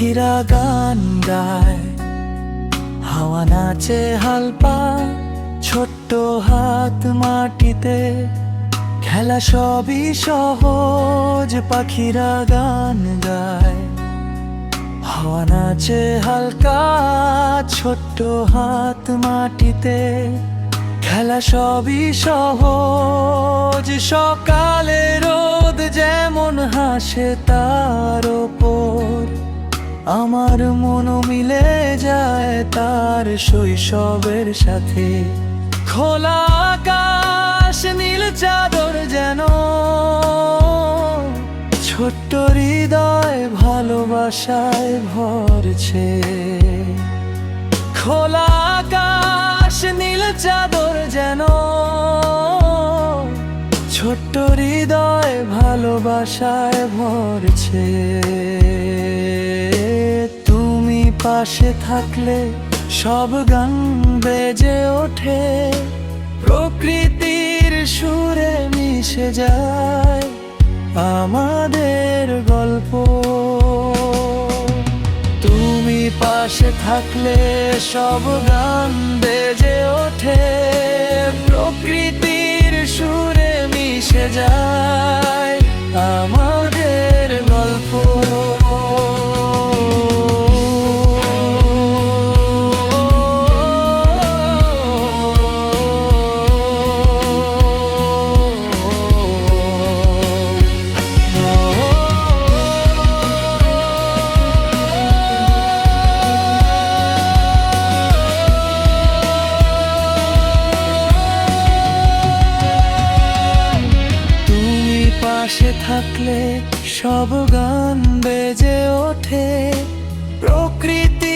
পাখিরা গান গায়, হাওয়া নাচে হালপা, ছোট্ট হাত মাটিতে, খেলা সবই সহজ। পাখিরা গান গায়, হাওয়া নাচে হালকা, ছোট্ট হাত মাটিতে, খেলা সবই সহজ। সকালে রোদ যেমন হাসে তার ওপর, আমার মনও মিলে যায় তার শৈশবের সাথে। খোলা আকাশ, নীল চাদর যেন, ছোট্ট হৃদয় ভালোবাসায় ভরছে। খোলা আকাশ, নীল চাদর যেন, ছোট্ট হৃদয় ভালোবাসায় ভরছে। তুমি পাশে থাকলে সব গান বেজে ওঠে, প্রকৃতির সুরে মিশে যায় আমাদের গল্প। তুমি পাশে থাকলে সব গান বেজে ওঠে, প্রকৃতির সুরে মিশে যায় আমাদের গল্প। পাশে থাকলে সব গান বেজে ওঠে, প্রকৃতি